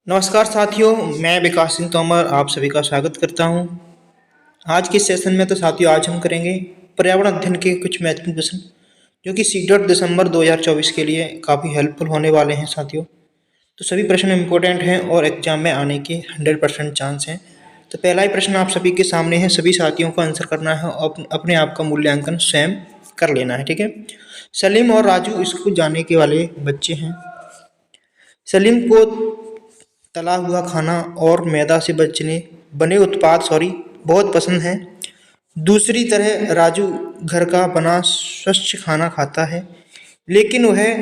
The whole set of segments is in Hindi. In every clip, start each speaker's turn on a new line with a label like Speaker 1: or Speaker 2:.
Speaker 1: नमस्कार साथियों, मैं विकास सिंह तोमर आप सभी का स्वागत करता हूं। आज के सेशन में तो साथियों आज हम करेंगे पर्यावरण अध्ययन के कुछ महत्वपूर्ण प्रश्न जो कि सीटेट दिसंबर 2024 के लिए काफ़ी हेल्पफुल होने वाले हैं साथियों। तो सभी प्रश्न इम्पोर्टेंट हैं और एग्जाम में आने के 100% चांस हैं। तो पहला ही प्रश्न आप सभी के सामने है, सभी साथियों को आंसर करना है और अपने आप का मूल्यांकन स्वयं कर लेना है, ठीक है। सलीम और राजू स्कूल जाने के वाले बच्चे हैं। सलीम को तला हुआ खाना और मैदा से बने उत्पाद बहुत पसंद है। दूसरी तरह राजू घर का बना स्वच्छ खाना खाता है, लेकिन वह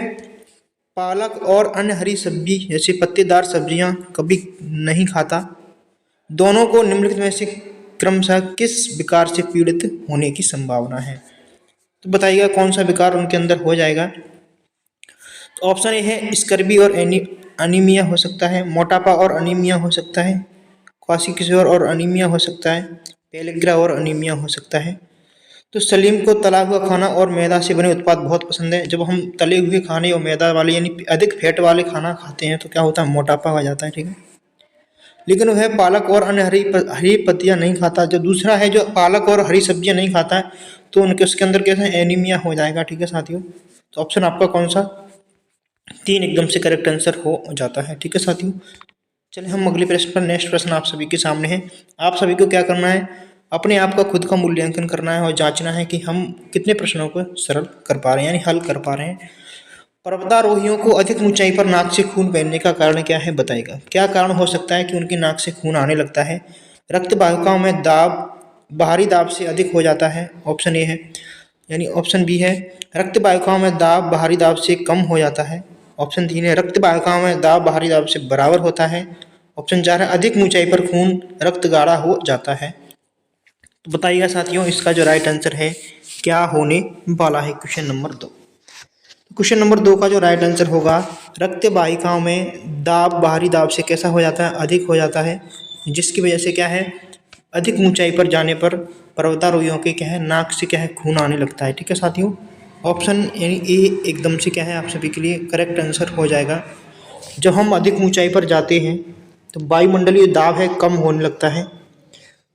Speaker 1: पालक और अन्य हरी सब्जी जैसे पत्तेदार सब्जियां कभी नहीं खाता। दोनों को निम्नलिखित में से क्रमशः किस विकार से पीड़ित होने की संभावना है? तो बताइएगा कौन सा विकार उनके अंदर हो जाएगा। तो ऑप्शन ए है स्कर्वी और अनीमिया हो सकता है, मोटापा और अनीमिया हो सकता है, क्वाशीक्वोर और अनीमिया हो सकता है, पेलिग्रा और अनीमिया हो सकता है। तो सलीम को तला हुआ खाना और मैदा से बने उत्पाद बहुत पसंद है। जब हम तले हुए खाने और मैदा वाले यानी अधिक फैट वाले खाना खाते हैं तो क्या होता है, मोटापा हो जाता है, ठीक है। लेकिन वह पालक और अन्य हरी पत्तियां नहीं खाता। जो दूसरा है जो पालक और हरी सब्जियां नहीं खाता है तो उनके उसके अंदर कैसे एनीमिया हो जाएगा, ठीक है साथियों। तो ऑप्शन आपका कौन सा? 3 एकदम से करेक्ट आंसर हो जाता है, ठीक है साथियों। चलिए हम अगले प्रश्न पर, नेक्स्ट प्रश्न आप सभी के सामने है। आप सभी को क्या करना है, अपने आप का खुद का मूल्यांकन करना है और जांचना है कि हम कितने प्रश्नों को सरल कर पा रहे हैं यानी हल कर पा रहे हैं। पर्वतारोहियों को अधिक ऊंचाई पर नाक से खून बहने का कारण क्या है, बताइएगा। क्या कारण हो सकता है कि उनकी नाक से खून आने लगता है? रक्त वाहिकाओं में दाब बाहरी दाब से अधिक हो जाता है, ऑप्शन ए है। यानी ऑप्शन बी है रक्त वाहिकाओं में दाब बाहरी दाब से कम हो जाता है। ऑप्शन 3 है रक्त वाहिकाओं में दाब बाहरी दाब से बराबर होता है। ऑप्शन 4 है अधिक ऊंचाई पर खून रक्त गाढ़ा हो जाता है। तो बताइएगा साथियों इसका जो राइट आंसर है क्या होने वाला है। क्वेश्चन नंबर 2 का जो राइट आंसर होगा, रक्त वाहिकाओं में दाब बाहरी दाब से कैसा हो जाता है, अधिक हो जाता है, जिसकी वजह से क्या है, अधिक ऊंचाई पर जाने पर पर्वतारोहियों के क्या है, नाक से क्या है, खून आने लगता है, ठीक है साथियों। ऑप्शन यानी ए एकदम से क्या है आप सभी के लिए करेक्ट आंसर हो जाएगा। जब हम अधिक ऊंचाई पर जाते हैं तो वायुमंडलीय दाब है कम होने लगता है,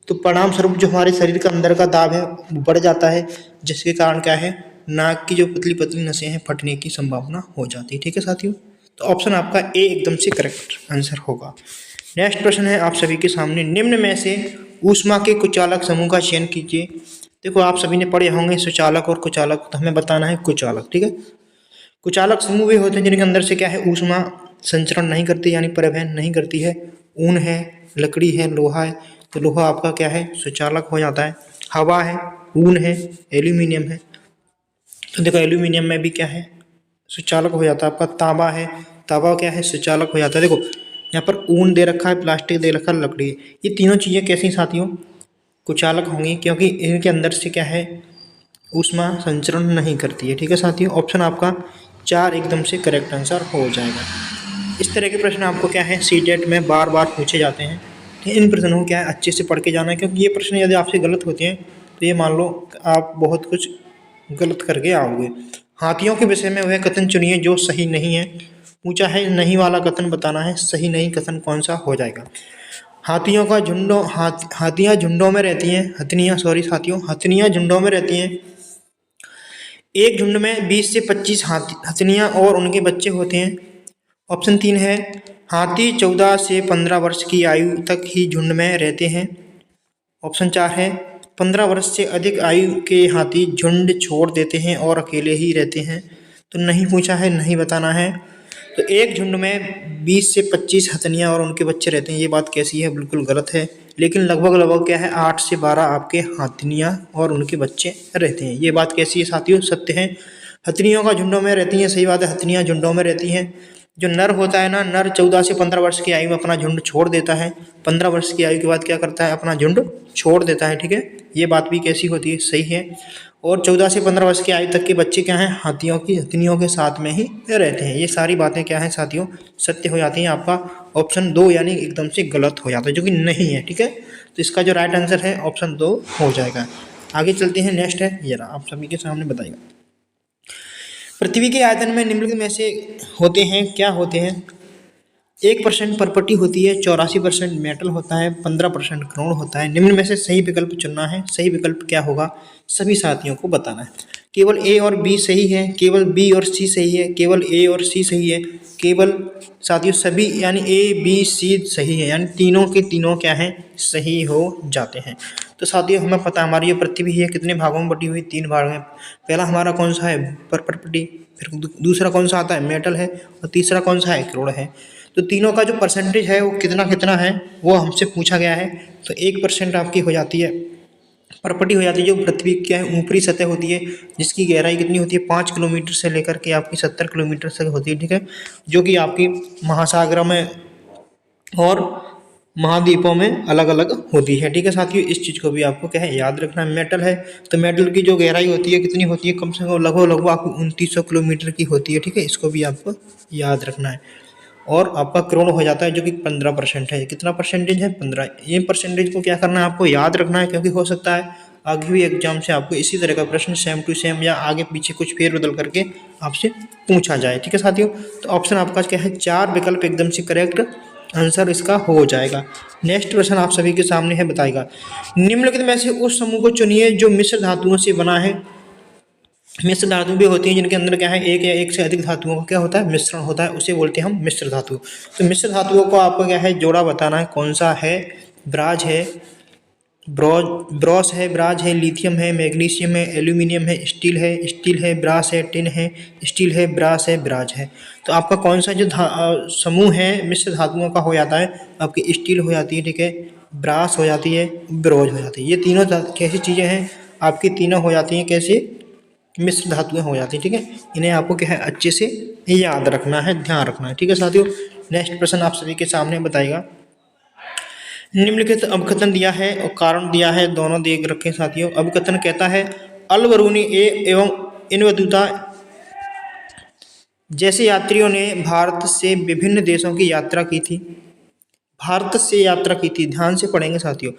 Speaker 1: तो परिणाम स्वरूप जो हमारे शरीर का अंदर का दाब है वो बढ़ जाता है, जिसके कारण क्या है, नाक की जो पतली पतली नसें हैं फटने की संभावना हो जाती है, ठीक है साथियों। तो ऑप्शन आपका ए एकदम से करेक्ट आंसर होगा। नेक्स्ट प्रश्न है आप सभी के सामने, निम्न में से ऊष्मा के कुचालक समूह का चयन कीजिए। देखो आप सभी ने पढ़े होंगे सुचालक और कुचालक, तो हमें बताना है कुचालक, ठीक है। कुचालक समूह वे होते हैं जिनके अंदर से क्या है, ऊष्मा संचरण नहीं करती यानी परिवहन नहीं करती है। ऊन है, लकड़ी है, लोहा है, तो लोहा आपका क्या है, सुचालक हो जाता है। हवा है, ऊन है, एल्यूमिनियम है, तो देखो एल्यूमिनियम में भी क्या है, सुचालक हो जाता है। आपका तांबा है, तांबा क्या है, सुचालक हो जाता है। देखो यहाँ पर ऊन दे रखा है, प्लास्टिक दे रखा है, लकड़ी है, ये तीनों चीज़ें कैसी साथियों, कुचालक होंगी, क्योंकि इनके अंदर से क्या है, ऊष्मा संचरण नहीं करती है, ठीक है साथियों। ऑप्शन आपका 4 एकदम से करेक्ट आंसर हो जाएगा। इस तरह के प्रश्न आपको क्या है सीटेट में बार बार पूछे जाते हैं, तो इन प्रश्नों को क्या है अच्छे से पढ़ के जाना है, क्योंकि ये प्रश्न यदि आपसे गलत होते हैं तो ये मान लो आप बहुत कुछ गलत करके आओगे। हाथियों के विषय में वह कथन चुनिए जो सही नहीं है। पूछा है नहीं वाला कथन बताना है, सही नहीं कथन कौन सा हो जाएगा। हाथियों का झुंडों हाथियाँ झुंडों में रहती हैं, हथनियाँ सॉरी साथियों, हथनियाँ झुंडों में रहती हैं। एक झुंड में 20 से 25 हथनियाँ और उनके बच्चे होते हैं। ऑप्शन 3 है हाथी 14 से 15 वर्ष की आयु तक ही झुंड में रहते हैं। ऑप्शन 4 है 15 वर्ष से अधिक आयु के हाथी झुंड छोड़ देते हैं और अकेले ही रहते हैं। तो नहीं पूछा है, नहीं बताना है। तो एक झुंड में 20 से 25 हथनियाँ और उनके बच्चे रहते हैं, ये बात कैसी है, बिल्कुल गलत है। लेकिन लगभग लगभग क्या है 8 से 12 आपके हथनियाँ और उनके बच्चे रहते हैं, ये बात कैसी है साथियों, सत्य है। हथनियों का झुंडों में रहती हैं, सही बात है, हथनियाँ झुंडों में रहती हैं। जो नर होता है ना, नर 14 से 15 वर्ष की आयु में अपना झुंड छोड़ देता है, 15 वर्ष की आयु के बाद क्या करता है, अपना झुंड छोड़ देता है, ठीक है। ये बात भी कैसी होती है, सही है। और 14 से 15 वर्ष की आयु तक के बच्चे क्या हैं, हथनियों के साथ में ही रहते हैं। ये सारी बातें क्या हैं साथियों, सत्य हो जाती हैं। आपका ऑप्शन 2 यानी एकदम से गलत हो जाता है, जो कि नहीं है, ठीक है। तो इसका जो राइट आंसर है ऑप्शन 2 हो जाएगा। आगे चलते हैं, नेक्स्ट है ये रहा, आप सभी के सामने बताइएगा। पृथ्वी के आयतन में निम्नलिखित में से होते हैं क्या होते हैं? 1% प्रॉपर्टी होती है, 84% मेटल होता है, 15% क्रोम होता है। निम्न में से सही विकल्प चुनना है। सही विकल्प क्या होगा, सभी साथियों को बताना है। केवल ए और बी सही है, केवल बी और सी सही है, केवल ए और सी सही है, केवल साथियों सभी यानी ए बी सी सही है, यानी तीनों के तीनों क्या हैं, सही हो जाते हैं। तो साथियों हमें पता है हमारी ये पृथ्वी है कितने भागों में बटी हुई, 3 भाग में। पहला हमारा कौन सा है, प्रॉपर्टी, फिर दूसरा कौन सा आता है, मेटल है, और तीसरा कौन सा है, क्रोड है। तो तीनों का जो परसेंटेज है वो कितना कितना है वो हमसे पूछा गया है। तो 1% आपकी हो जाती है प्रॉपर्टी, हो जाती है जो पृथ्वी की है ऊपरी सतह होती है, जिसकी गहराई कितनी होती है, 5 किलोमीटर से लेकर के आपकी 70 किलोमीटर तक होती है, ठीक है, जो कि आपकी महासागरों में और महाद्वीपों में अलग अलग होती है, ठीक है साथियों। इस चीज़ को भी आपको क्या है, याद रखना है। मेटल है तो मेटल की जो गहराई होती है कितनी होती है, कम से कम लगभग आपको 2900 किलोमीटर की होती है, ठीक है, इसको भी आपको याद रखना है। और आपका क्रोड हो जाता है जो कि 15% है। कितना परसेंटेज है, 15। ये परसेंटेज को क्या करना है, आपको याद रखना है, क्योंकि हो सकता है आगे भी एग्जाम से आपको इसी तरह का प्रश्न सेम टू सेम या आगे पीछे कुछ फेर बदल करके आपसे पूछा जाए, ठीक है साथियों। तो ऑप्शन आपका क्या है, 4 विकल्प एकदम से करेक्ट आंसर इसका हो जाएगा। नेक्स्ट प्रश्न आप सभी के सामने है, बताएगा निम्नलिखित में से उस समूह को चुनिए जो मिश्र धातुओं से बना है। मिश्र धातु भी होती हैं जिनके अंदर क्या है, एक या एक से अधिक धातुओं का क्या होता है, मिश्रण होता है, उसे बोलते हैं हम मिश्र धातु। तो मिश्र धातुओं को आपको क्या है, जोड़ा बताना है, कौन सा है, ब्राज है, ब्रॉस है, ब्राज है, लिथियम है, मैग्नीशियम है, एल्यूमिनियम है, स्टील है, ब्रास है, टिन है, स्टील है, ब्रास है, ब्राज है। तो आपका कौन सा जो समूह है मिश्र धातुओं का हो जाता है, आपकी स्टील हो जाती है, ठीक है, ब्रास हो जाती है, ब्रोज हो जाती है। ये तीनों कैसी चीज़ें हैं, आपकी तीनों हो जाती हैं कैसे, मिश्र धातुएं हो जाती है, ठीक है। इन्हें आपको क्या है, अच्छे से याद रखना है, ध्यान रखना है, ठीक है साथियों। नेक्स्ट प्रश्न आप सभी के सामने बताएगा निम्नलिखित अवकथन दिया है और कारण दिया है, दोनों देख रखें साथियों। अवकथन कहता है अल बरूनी एवं इनवतुता जैसे यात्रियों ने भारत से विभिन्न देशों की यात्रा की थी, भारत से यात्रा की थी, ध्यान से पढ़ेंगे साथियों।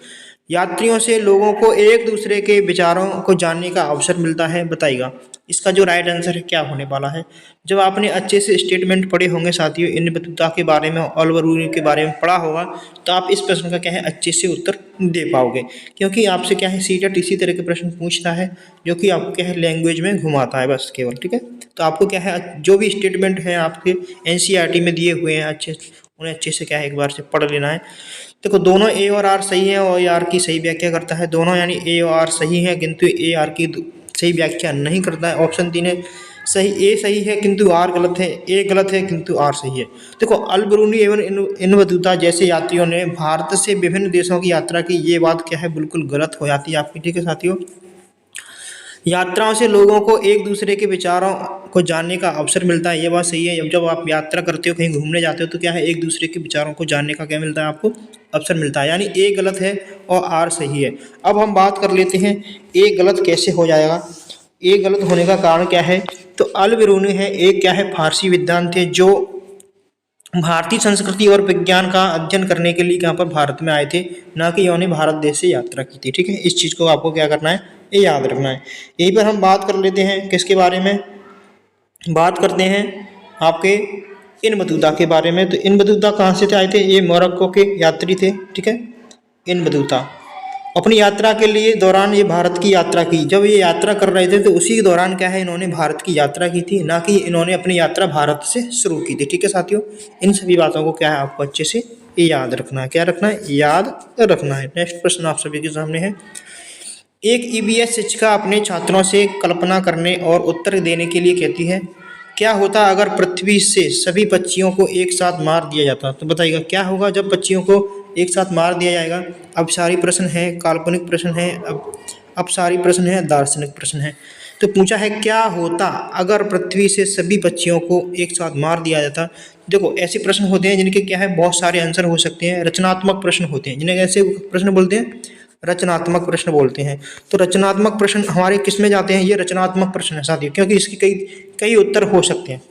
Speaker 1: यात्रियों से लोगों को एक दूसरे के विचारों को जानने का अवसर मिलता है, बताइएगा इसका जो राइट आंसर है क्या होने वाला है। जब आपने अच्छे से स्टेटमेंट पढ़े होंगे साथियों, इन बतूता के बारे में, अल बरूनी के बारे में पढ़ा होगा, तो आप इस प्रश्न का क्या है, अच्छे से उत्तर दे पाओगे। क्योंकि आपसे क्या है, सीटेट इसी तरह के प्रश्न पूछता है जो कि आपको क्या है, लैंग्वेज में घुमाता है बस केवल, ठीक है। तो आपको क्या है, जो भी स्टेटमेंट है आपके एनसीईआरटी में दिए हुए हैं अच्छे, उन्हें अच्छे से क्या है, एक बार से पढ़ लेना है। देखो दोनों ए और आर सही है और आर की सही व्याख्या करता है, दोनों यानी ए और आर सही है, किंतु ए आर की सही व्याख्या नहीं करता है। ऑप्शन 3 है सही, ए सही है किंतु आर गलत है, ए गलत है किंतु आर सही है। देखो अल बरूनी एवं इनवतुता जैसे यात्रियों ने भारत से विभिन्न देशों की यात्रा की, ये बात क्या है, बिल्कुल गलत हो जाती है आपकी, ठीक है साथियों। यात्राओं से लोगों को एक दूसरे के विचारों को जानने का अवसर मिलता है, ये बात सही है। जब आप यात्रा करते हो, कहीं घूमने जाते हो, तो क्या है, एक दूसरे के विचारों को जानने का क्या मिलता है, आपको अवसर मिलता है, यानी ए गलत है और आर सही है। अब हम बात कर लेते हैं ए गलत कैसे हो जाएगा। ए गलत होने का कारण क्या है, तो अल बिरूनी है, एक क्या है, फारसी विद्वान थे जो भारतीय संस्कृति और विज्ञान का अध्ययन करने के लिए यहाँ पर भारत में आए थे, ना कि इन्होंने भारत देश से यात्रा की थी, ठीक है। इस चीज़ को आपको क्या करना है, ये याद रखना है। यहीं पर हम बात कर लेते हैं किसके बारे में, बात करते हैं आपके इन बतूता के बारे में। तो इन बतूता कहाँ से आए थे, ये मोरक्को के यात्री थे, ठीक है। इन बतूता अपनी यात्रा के लिए दौरान ये भारत की यात्रा की, जब ये यात्रा कर रहे थे तो उसी के दौरान क्या है, इन्होंने भारत की यात्रा की थी, ना कि इन्होंने अपनी यात्रा भारत से शुरू की थी, ठीक है साथियों। इन सभी बातों को क्या है, आपको अच्छे से याद रखना है, क्या रखना है, याद रखना है। नेक्स्ट प्रश्न आप सभी के सामने है, एक ईवीएस शिक्षिका अपने छात्रों से कल्पना करने और उत्तर देने के लिए कहती है, क्या होता अगर पृथ्वी से सभी पक्षियों को एक साथ मार दिया जाता। तो बताइएगा क्या होगा जब पक्षियों को एक साथ मार दिया जाएगा। अपसारी प्रश्न है, काल्पनिक प्रश्न है, अपसारी प्रश्न है, दार्शनिक प्रश्न है। तो पूछा है क्या होता अगर पृथ्वी से सभी पक्षियों को एक साथ मार दिया जाता। देखो ऐसे प्रश्न होते हैं जिनके क्या है, बहुत सारे आंसर हो सकते हैं, रचनात्मक प्रश्न होते हैं जिन्हें ऐसे प्रश्न बोलते हैं, रचनात्मक प्रश्न बोलते हैं। तो रचनात्मक प्रश्न हमारे किस में जाते हैं, ये रचनात्मक प्रश्न है साथियों, क्योंकि इसके कई कई उत्तर हो सकते हैं।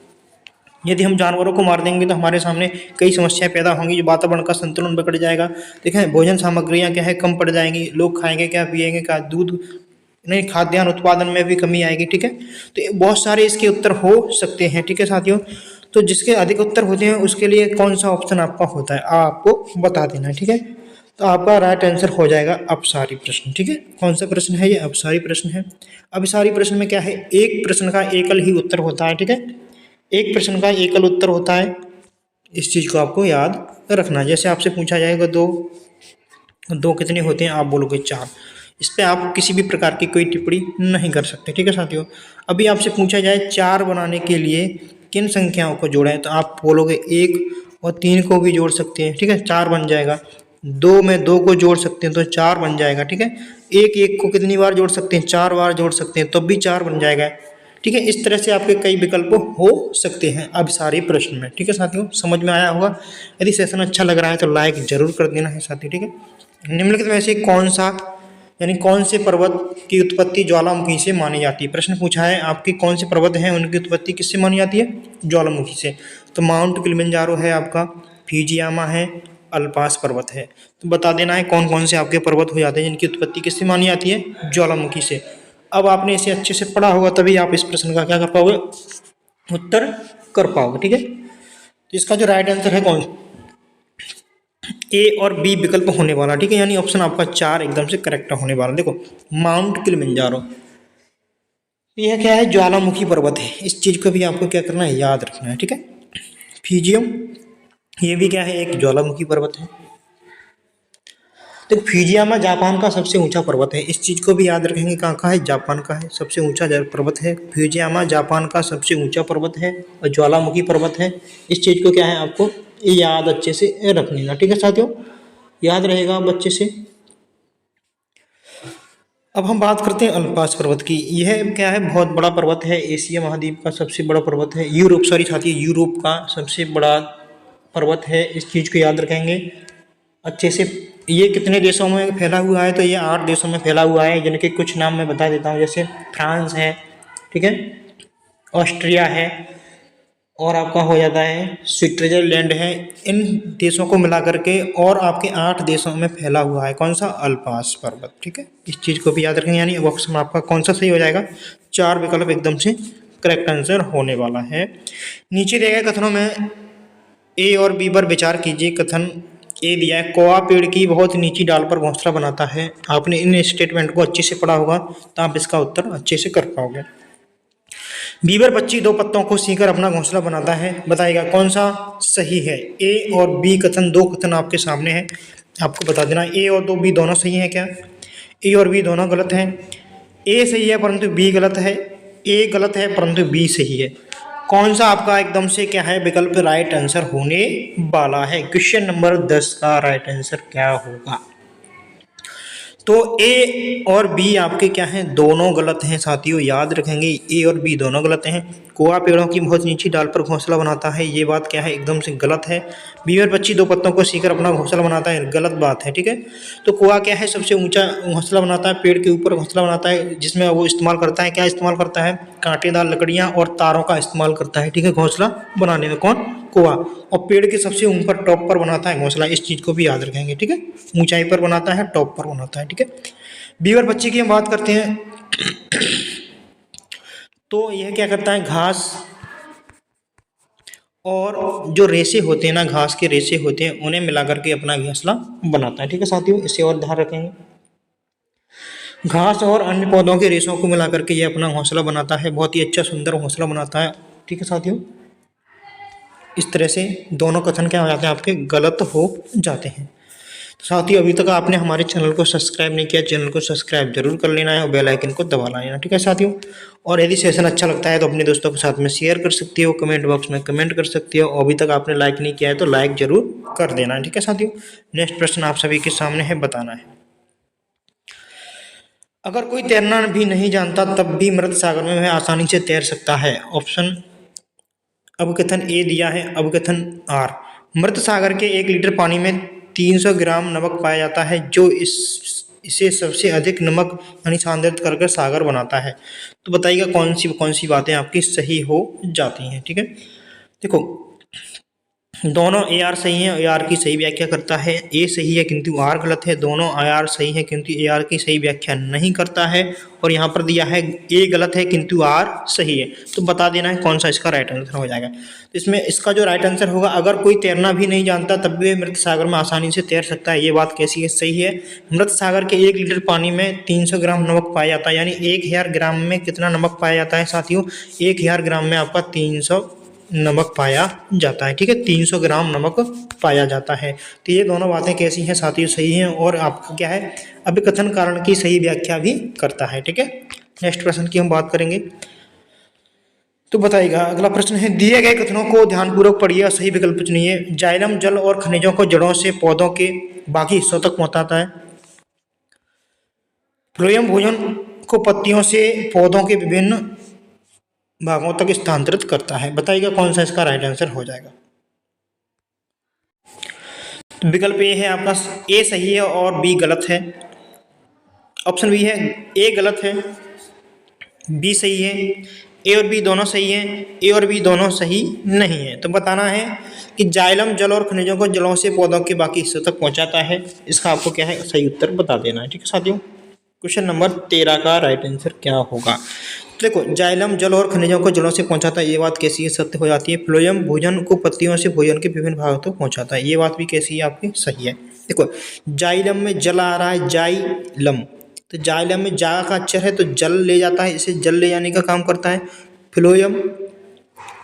Speaker 1: यदि हम जानवरों को मार देंगे तो हमारे सामने कई समस्याएं पैदा होंगी, जो वातावरण का संतुलन बिगड़ जाएगा। देखें भोजन सामग्रियां क्या है, कम पड़ जाएंगी, लोग खाएंगे क्या, पिएंगे क्या, दूध नहीं, खाद्यान्न उत्पादन में भी कमी आएगी, ठीक है। तो बहुत सारे इसके उत्तर हो सकते हैं, ठीक है साथियों। तो जिसके अधिक उत्तर होते हैं उसके लिए कौन सा ऑप्शन आपका होता है आपको बता देना है, ठीक है। तो आपका राइट आंसर हो जाएगा अपसारी प्रश्न, ठीक है। कौन सा प्रश्न है ये? अपसारी प्रश्न है। अपसारी प्रश्न में क्या है, एक प्रश्न का एकल ही उत्तर होता है, ठीक है। एक प्रश्न का एकल उत्तर होता है, इस चीज को आपको याद रखना है। जैसे आपसे पूछा जाएगा दो दो कितने होते हैं, आप बोलोगे 4। इस पे आप किसी भी प्रकार की कोई टिप्पणी नहीं कर सकते, ठीक है साथियों। अभी आपसे पूछा जाए 4 बनाने के लिए किन संख्याओं को जोड़ें, तो आप बोलोगे 1 और 3 को भी जोड़ सकते हैं, ठीक है, 4 बन जाएगा। 2 में 2 को जोड़ सकते हैं तो 4 बन जाएगा, ठीक है। 1 को कितनी बार जोड़ सकते हैं? 4 बार जोड़ सकते हैं, तब भी 4 बन जाएगा, ठीक है। इस तरह से आपके कई विकल्प हो सकते हैं अब सारे प्रश्न में, ठीक है साथियों। समझ में आया होगा। यदि सेशन अच्छा लग रहा है तो लाइक जरूर कर देना है साथी, ठीक है। निम्नलिखित में से कौन सा यानी कौन से पर्वत की उत्पत्ति ज्वालामुखी से मानी जाती है? प्रश्न पूछा है आपकी कौन से पर्वत हैं उनकी उत्पत्ति किससे मानी जाती है? ज्वालामुखी से। तो माउंट किलिमंजारो है आपका, फिजियामा है, अल्पास पर्वत है। तो बता देना है कौन कौन से आपके पर्वत हो जाते हैं जिनकी उत्पत्ति किससे मानी जाती है? ज्वालामुखी से। अब आपने इसे अच्छे से पढ़ा होगा तभी आप इस प्रश्न का क्या कर पाओगे? उत्तर कर पाओगे, ठीक है। तो इसका जो राइट आंसर है कौन? ए और बी विकल्प होने वाला, ठीक है। यानी ऑप्शन आपका 4 एकदम से करेक्ट होने वाला। देखो माउंट किलिमंजारो यह क्या है? ज्वालामुखी पर्वत है। इस चीज को भी आपको क्या करना है? याद रखना है, ठीक है। फिजियम ये भी क्या है? एक ज्वालामुखी पर्वत है। तो फिजियामा जापान का सबसे ऊंचा पर्वत है। इस चीज को भी याद रखेंगे, कहाँ का है? जापान का है, सबसे ऊंचा पर्वत है। फिजियामा जापान का सबसे ऊंचा पर्वत है और ज्वालामुखी पर्वत है। इस चीज को क्या है आपको याद अच्छे से रख लेना, ठीक है साथियों। याद रहेगा अब अच्छे से। अब हम बात करते हैं अल्पास पर्वत की। यह क्या है? बहुत बड़ा पर्वत है, एशिया महाद्वीप का सबसे बड़ा पर्वत है। यूरोप साथी, यूरोप का सबसे बड़ा पर्वत है। इस चीज को याद रखेंगे अच्छे से। ये कितने देशों में फैला हुआ है? तो ये 8 देशों में फैला हुआ है, जिनके कुछ नाम मैं बता देता हूँ। जैसे फ्रांस है, ठीक है, ऑस्ट्रिया है, और आपका हो जाता है स्विट्जरलैंड है। इन देशों को मिला करके और आपके 8 देशों में फैला हुआ है कौन सा? अल्पास पर्वत, ठीक है। इस चीज को भी याद रखेंगे। यानी अब ऑप्शन आपका कौन सा सही हो जाएगा? 4 विकल्प एकदम से करेक्ट आंसर होने वाला है। नीचे दिए गए कथनों में ए और बी पर विचार कीजिए। कथन ए दिया है, कौवा पेड़ की बहुत नीची डाल पर घोंसला बनाता है। आपने इन स्टेटमेंट को अच्छे से पढ़ा होगा तो आप इसका उत्तर अच्छे से कर पाओगे। बीबर पक्षी 2 पत्तों को सीकर अपना घोंसला बनाता है। बताइएगा कौन सा सही है? ए और बी कथन, 2 कथन आपके सामने हैं, आपको बता देना ए और 2 बी दोनों सही हैं क्या? ए और बी दोनों गलत हैं। ए सही है परंतु बी गलत है। ए गलत है परंतु बी सही है। कौन सा आपका एकदम से क्या है विकल्प राइट आंसर होने वाला है? क्वेश्चन नंबर 10 का राइट आंसर क्या होगा? तो ए और बी आपके क्या हैं? दोनों गलत हैं साथियों, याद रखेंगे ए और बी दोनों गलत हैं। कौवा पेड़ों की बहुत नीची डाल पर घोंसला बनाता है, ये बात क्या है? एकदम से गलत है। बीवर पक्षी 2 पत्तों को सीकर अपना घोंसला बनाता है, गलत बात है, ठीक है। तो कौवा क्या है? सबसे ऊंचा घोंसला बनाता है, पेड़ के ऊपर घोंसला बनाता है, जिसमें वो इस्तेमाल करता है, क्या इस्तेमाल करता है? कांटेदार लकड़ियां और तारों का इस्तेमाल करता है, ठीक है, घोंसला बनाने में। कौन? कौवा। और पेड़ के सबसे ऊपर टॉप पर बनाता है घोंसला, इस चीज को भी याद रखेंगे, ठीक है। ऊंचाई पर बनाता है, टॉप पर बनाता है, ठीक है। बीवर पक्षी की हम बात करते हैं तो यह क्या करता है? घास और जो रेशे होते हैं ना, घास के रेशे होते हैं, उन्हें मिला करके अपना घोंसला बनाता है, ठीक है साथियों। इसे और ध्यान रखेंगे, घास और अन्य पौधों के रेशों को मिला करके ये अपना घोंसला बनाता है, बहुत ही अच्छा सुंदर घोंसला बनाता है, ठीक है साथियों। इस तरह से दोनों कथन क्या हो जाते हैं? आपके गलत हो जाते हैं। तो साथियों अभी तक आपने हमारे चैनल को सब्सक्राइब नहीं किया, चैनल को सब्सक्राइब जरूर कर लेना है और बेल आइकन को दबा लेना, ठीक है साथियों। और यदि सेशन अच्छा लगता है तो अपने दोस्तों के साथ में शेयर कर सकते हो, कमेंट बॉक्स में कमेंट कर सकते हो, और अभी तक आपने लाइक नहीं किया है तो लाइक जरूर कर देना है, ठीक है साथियों। नेक्स्ट प्रश्न आप सभी के सामने है, बताना है, अगर कोई तैरना भी नहीं जानता तब भी मृत सागर में वह आसानी से तैर सकता है? ऑप्शन अब कथन ए दिया है, अब कथन आर, मृत सागर के 1 लीटर पानी में 300 ग्राम नमक पाया जाता है, जो इसे सबसे अधिक नमक यानी सांद्रित कर सागर बनाता है। तो बताइएगा कौन सी बातें आपकी सही हो जाती हैं, ठीक है। देखो दोनों ए आर सही है, ए आर की सही व्याख्या करता है। ए सही है किंतु आर गलत है। दोनों ए आर सही है किंतु ए आर की सही व्याख्या नहीं करता है। और यहाँ पर दिया है ए गलत है किंतु आर सही है। तो बता देना है कौन सा इसका राइट आंसर हो जाएगा। तो इसमें इसका जो राइट आंसर होगा, अगर कोई तैरना भी नहीं जानता तब भी मृत सागर में आसानी से तैर सकता है। ये बात कैसी है? सही है। मृत सागर के 1 लीटर पानी में 300 ग्राम नमक पाया जाता है, यानी 1000 ग्राम में कितना नमक पाया जाता है साथियों? 1000 ग्राम में आपका 300 नमक पाया जाता है। ठीक है, 300 ग्राम नमक पाया जाता है। तो ये दोनों बातें कैसी हैं साथियों? सही हैं। और आपका क्या है, अभिकथन कारण की सही व्याख्या भी करता है। ठीक है, नेक्स्ट प्रश्न की हम बात करेंगे तो बताइएगा। अगला प्रश्न है, दिए गए कथनों को ध्यानपूर्वक पढ़िए और सही विकल्प चुनिए। जाइलम जल और खनिजों को जड़ों से पौधों के बाकी हिस्सों तक पहुंचाता है। फ्लोएम भोजन को पत्तियों से पौधों के विभिन्न भागों तक स्थानांतरित करता है। बताइएगा कौन सा इसका राइट आंसर हो जाएगा। तो विकल्प ए है आपका, ए सही है और बी गलत है। ऑप्शन बी है, ए गलत है, बी सही है। ए और बी दोनों सही है, ए और बी दोनों सही नहीं है। तो बताना है कि जाइलम जल और खनिजों को जड़ों से पौधों के बाकी हिस्सों तक पहुंचाता है। इसका आपको क्या है, सही उत्तर बता देना है। ठीक है साथियों, क्वेश्चन नंबर 13 का राइट आंसर क्या होगा? देखो, जाइलम जल और खनिजों को जड़ों से पहुंचाता है, ये बात कैसी है? सत्य हो जाती है। फ्लोएम भोजन को पत्तियों से भोजन के विभिन्न भागों तक पहुंचाता है, ये बात भी कैसी है आपकी? सही है। देखो, जाइलम में जल आ रहा है, जाइलम, तो जाइलम में जा का अक्षर है तो जल ले जाता है, इसे जल ले जाने का काम करता है फ्लोएम।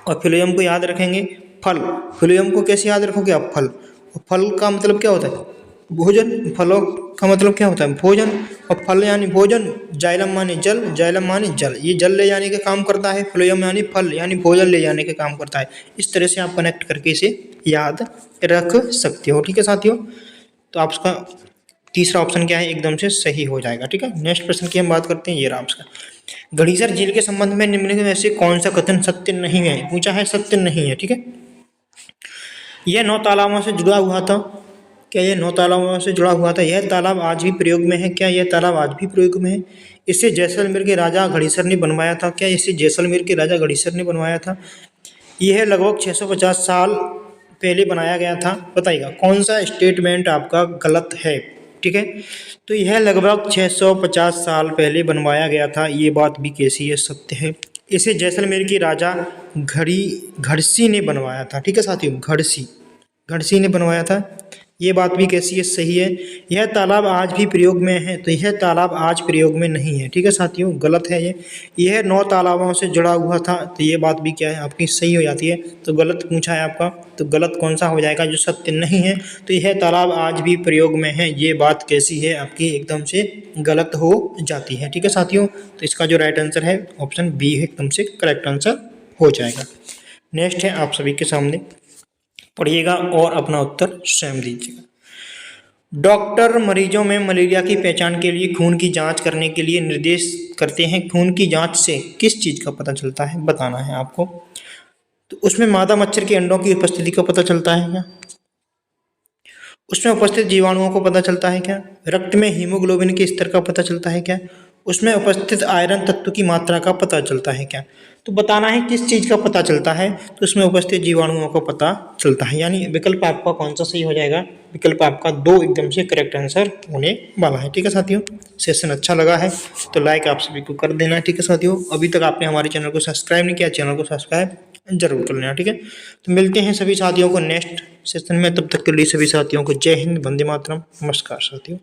Speaker 1: और फ्लोएम को याद रखेंगे फल, फ्लोएम को कैसे याद रखोगे आप? फल, और फल का मतलब क्या होता है? भोजन। फलों का मतलब क्या होता है? भोजन। और फल यानी भोजन, जाइलम माने जल, जाइलम माने जल, ये जल ले जाने का काम करता है। फ्लोएम यानी फल यानी भोजन ले जाने का काम करता है। इस तरह से आप कनेक्ट करके इसे याद रख सकते हो। ठीक है साथियों, तो आपका तीसरा ऑप्शन क्या है, एकदम से सही हो जाएगा। ठीक है, नेक्स्ट प्रश्न की हम बात करते हैं। ये रहा आपका, घड़ीसर झील के संबंध में निम्नलिखित में से कौन सा कथन सत्य नहीं है? पूछा है, सत्य नहीं है। ठीक है, यह 9 तालाबों से जुड़ा हुआ था। क्या यह 9 तालाबों से जुड़ा हुआ था? यह तालाब आज भी प्रयोग में है। क्या यह तालाब आज भी प्रयोग में है? इसे जैसलमेर के राजा घड़ीसर ने बनवाया था। क्या इसे जैसलमेर के राजा घड़ीसर ने बनवाया था? यह लगभग 650 साल पहले बनाया गया था। बताइएगा कौन सा स्टेटमेंट आपका गलत है? ठीक है, तो यह लगभग 650 साल पहले बनवाया गया था, ये बात भी कैसी है? सत्य है। इसे जैसलमेर के राजा घड़सी ने बनवाया था। ठीक है साथियों, घड़सी ने बनवाया था, ये बात भी कैसी है? सही है। यह तालाब आज भी प्रयोग में है, तो यह तालाब आज प्रयोग में नहीं है। ठीक है साथियों, गलत है ये। यह 9 तालाबों से जुड़ा हुआ था, तो ये बात भी क्या है आपकी? सही हो जाती है। तो गलत पूछा है आपका, तो गलत कौन सा हो जाएगा? जो सत्य नहीं है। तो यह तालाब आज भी प्रयोग में है, ये बात कैसी है आपकी? एकदम से गलत हो जाती है। ठीक है साथियों, तो इसका जो राइट आंसर है ऑप्शन बी है, एकदम से करेक्ट आंसर हो जाएगा। नेक्स्ट है आप सभी के सामने, पढ़िएगा और अपना उत्तर स्वयं दीजिएगा। डॉक्टर मरीजों में मलेरिया की पहचान के लिए खून की जांच करने के लिए निर्देश करते हैं। खून की जांच से किस चीज़ का पता चलता है? बताना है आपको। तो उसमें मादा मच्छर के अंडों की उपस्थिति का पता चलता है क्या? उसमें उपस्थित जीवाणुओं को पता चलता है क्या? रक्त में हीमोग्लोबिन के स्तर का पता चलता है क्या? उसमें उपस्थित आयरन तत्व की मात्रा का पता चलता है क्या? तो बताना है किस चीज़ का पता चलता है? तो उसमें उपस्थित जीवाणुओं का पता चलता है, यानी विकल्प आपका कौन सा सही हो जाएगा? विकल्प आपका 2 एकदम से करेक्ट आंसर होने वाला है। ठीक है साथियों, सेशन अच्छा लगा है तो लाइक आप सभी को कर देना। ठीक है साथियों, अभी तक आपने हमारे चैनल को सब्सक्राइब नहीं किया, चैनल को सब्सक्राइब जरूर कर लेना। ठीक है, तो मिलते हैं सभी साथियों को नेक्स्ट सेशन में, तब तक के लिए सभी साथियों को जय हिंद, वंदे मातरम, नमस्कार साथियों।